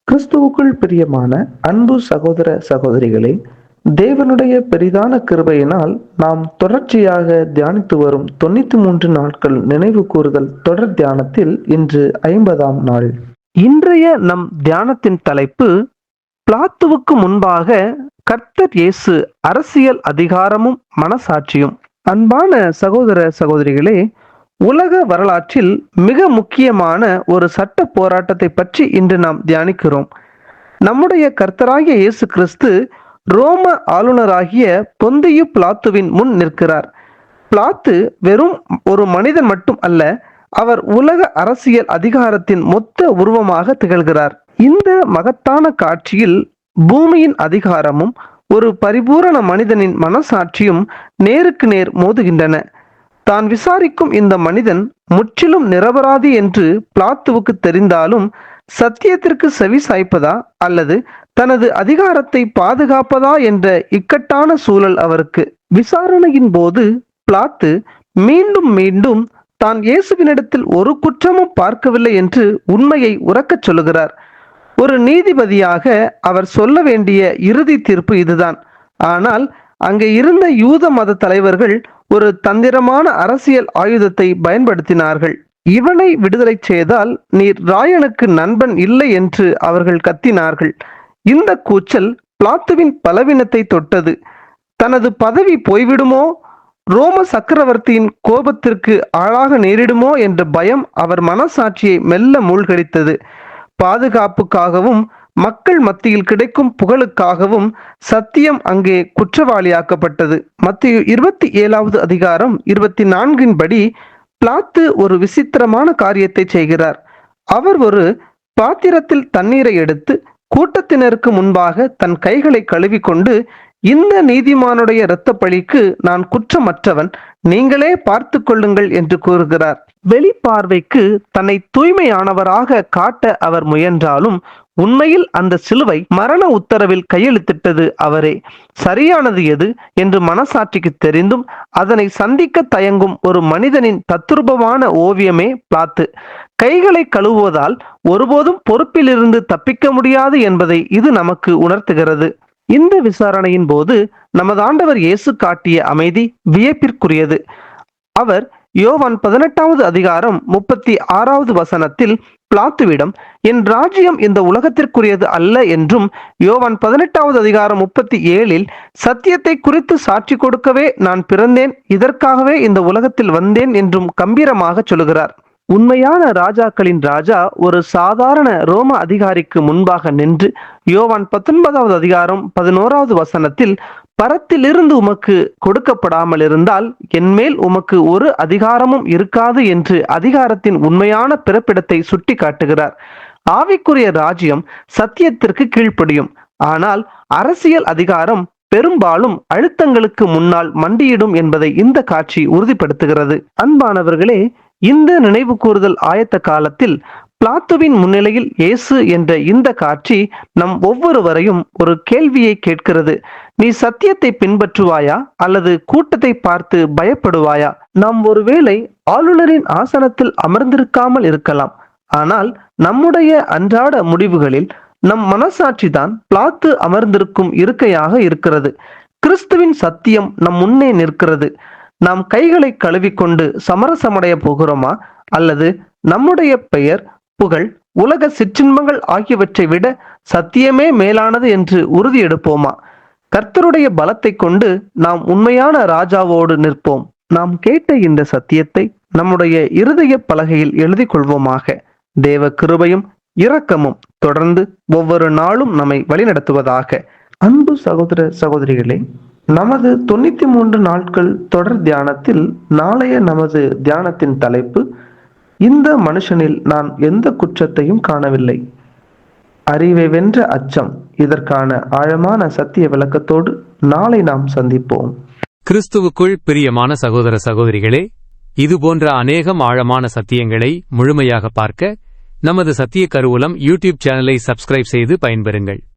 கிறிஸ்துவுக்குள் பிரியமான அன்பு சகோதர சகோதரிகளே, தேவனுடைய பெரிதான கிருபையினால் நாம் தொடர்ச்சியாக தியானித்து வரும் 93 நாட்கள் நினைவு கூறுதல் தொடர் தியானத்தில் இன்று 50ஆம் நாள். இன்றைய நம் தியானத்தின் தலைப்பு, பிலாத்துவுக்கு முன்பாக கர்த்தர் இயேசு அரசியல் அதிகாரமும் மனசாட்சியும். அன்பான சகோதர சகோதரிகளே, உலக வரலாற்றில் மிக முக்கியமான ஒரு சட்ட போராட்டத்தை பற்றி இன்று நாம் தியானிக்கிறோம். நம்முடைய கர்த்தராகிய இயேசு கிறிஸ்து ரோம ஆளுநராகிய பொந்தியு பிலாத்துவின் முன் நிற்கிறார். பிலாத்து வெறும் ஒரு மனிதன் மட்டும் அல்ல, அவர் உலக அரசியல் அதிகாரத்தின் மொத்த உருவமாக திகழ்கிறார். இந்த மகத்தான காட்சியில் பூமியின் அதிகாரமும் ஒரு பரிபூரண மனிதனின் மனசாட்சியும் நேருக்கு நேர் மோதுகின்றன. தான் விசாரிக்கும் இந்த மனிதன் முற்றிலும் நிரபராதி என்று பிலாத்துவுக்கு தெரிந்தாலும் சத்தியத்திற்கு செவி சாய்ப்பதா அல்லது தனது அதிகாரத்தை பாதுகாப்பதா என்ற இக்கட்டான சூழல் அவருக்கு. விசாரணையின் போது பிலாத்து மீண்டும் மீண்டும் தான் இயேசுவினிடத்தில் ஒரு குற்றமும் பார்க்கவில்லை என்று உண்மையை உரக்கச் சொல்லுகிறார். ஒரு நீதிபதியாக அவர் சொல்ல வேண்டிய இறுதி தீர்ப்பு இதுதான். ஆனால் அங்கே இருந்த யூத மத தலைவர்கள் ஒரு தந்திரமான அரசியல் ஆயுதத்தை பயன்படுத்தினார்கள். இவனை விடுதலை செய்தால் நீர் ராயனுக்கு நண்பன் இல்லை என்று அவர்கள் கத்தினார்கள். இந்த கூச்சல் பிலாத்துவின் பலவீனத்தை தொட்டது. தனது பதவி போய்விடுமோ, ரோம சக்கரவர்த்தியின் கோபத்திற்கு ஆளாக நேரிடுமோ என்ற பயம் அவர் மனசாட்சியை மெல்ல மூழ்கடித்தது. பாதுகாப்புக்காகவும் மக்கள் மத்தியில் கிடைக்கும் புகழுக்காகவும் சத்தியம் அங்கே குற்றவாளியாக்கப்பட்டது. மத்தேயு 27வது அதிகாரம் 24 படி பிலாத்து ஒரு விசித்திரமான காரியத்தை செய்கிறார். அவர் ஒரு பாத்திரத்தில் தண்ணீரை எடுத்து கூட்டத்தினருக்கு முன்பாக தன் கைகளை கழுவிக்கொண்டு, இந்த நீதிமானுடைய இரத்த பழிக்கு நான் குற்றமற்றவன், நீங்களே பார்த்து கொள்ளுங்கள் என்று கூறுகிறார். வெளிப்பார்வைக்கு தன்னை தூய்மையானவராக காட்ட அவர் முயன்றாலும் உண்மையில் அந்த சிலுவை மரண உத்தரவில் கையெழுத்திட்டது அவரே. சரியானது எது என்று மனசாட்சிக்கு தெரிந்தும் அதனை சந்திக்க தயங்கும் ஒரு மனிதனின் தத்ரூபமான ஓவியமே பிலாத்து. கைகளை கழுவுவதால் ஒருபோதும் பொறுப்பிலிருந்து தப்பிக்க முடியாது என்பதை இது நமக்கு உணர்த்துகிறது. இந்த விசாரணையின் போது நமது ஆண்டவர் இயேசு காட்டிய அமைதி வியப்பிற்குரியது. அவர் யோவான் 18வது அதிகாரம் 36வது வசனத்தில் பிலாத்துவிடம், என் ராஜ்யம் இந்த உலகத்திற்குரியது அல்ல என்றும், யோவான் 18வது அதிகாரம் 37இல் சத்தியத்தை குறித்து சாட்சி கொடுக்கவே நான் பிறந்தேன், இதற்காகவே இந்த உலகத்தில் வந்தேன் என்றும் கம்பீரமாக சொல்லுகிறார். உண்மையான ராஜாக்களின் ராஜா ஒரு சாதாரண ரோம அதிகாரிக்கு முன்பாக நின்று யோவான் 19வது அதிகாரம் 11வது வசனத்தில், பரத்திலிருந்து உமக்கு கொடுக்கப்படாமல் இருந்தால் என்மேல் உமக்கு ஒரு அதிகாரமும் இருக்காது என்று அதிகாரத்தின் உண்மையான பிறப்பிடத்தை சுட்டி காட்டுகிறார். ஆவிக்குரிய ராஜ்யம் சத்தியத்திற்கு கீழ்ப்படியும். ஆனால் அரசியல் அதிகாரம் பெரும்பாலும் அழுத்தங்களுக்கு முன்னால் மண்டியிடும் என்பதை இந்த காட்சி உறுதிப்படுத்துகிறது. அன்பானவர்களே, இந்த நினைவு கூறுதல் ஆயத்த காலத்தில் பிலாத்துவின் முன்னிலையில் இயேசு என்ற இந்த காட்சி நம் ஒவ்வொருவரையும் ஒரு கேள்வியை கேட்கிறது. நீ சத்தியத்தை பின்பற்றுவாயா அல்லது கூட்டத்தை பார்த்து பயப்படுவாயா? நாம் ஒருவேளை ஆளுநரின் ஆசனத்தில் அமர்ந்திருக்காமல் இருக்கலாம். ஆனால் நம்முடைய அன்றாட முடிவுகளில் நம் மனசாட்சி தான் பிலாத்து அமர்ந்திருக்கும் இருக்கையாக இருக்கிறது. கிறிஸ்துவின் சத்தியம் நம் முன்னே நிற்கிறது. நாம் கைகளை கழுவிக்கொண்டு சமரசமடைய போகிறோமா அல்லது நம்முடைய பெயர், புகழ், உலக சிற்றின்பங்கள் ஆகியவற்றை விட சத்தியமே மேலானது என்று உறுதி எடுப்போமா? கர்த்தருடைய பலத்தை கொண்டு நாம் உண்மையான ராஜாவோடு நிற்போம். நாம் கேட்ட இந்த சத்தியத்தை நம்முடைய இருதய பலகையில் எழுதி கொள்வோமாக. தேவ கிருபையும் இரக்கமும் தொடர்ந்து ஒவ்வொரு நாளும் நம்மை வழிநடத்துவதாக. அன்பு சகோதர சகோதரிகளே, நமது 93 நாட்கள் தொடர் தியானத்தில் நாளைய நமது தியானத்தின் தலைப்பு, இந்த மனுஷனில் நான் எந்த குற்றத்தையும் காணவில்லை. அறிவை வென்ற அச்சம். இதற்கான ஆழமான சத்திய விளக்கத்தோடு நாளை நாம் சந்திப்போம். கிறிஸ்துவுக்குள் பிரியமான சகோதர சகோதரிகளே, இதுபோன்ற அநேகம் ஆழமான சத்தியங்களை முழுமையாக பார்க்க நமது சத்திய கருவூலம் யூடியூப் சேனலை சப்ஸ்கிரைப் செய்து பயன்பெறுங்கள்.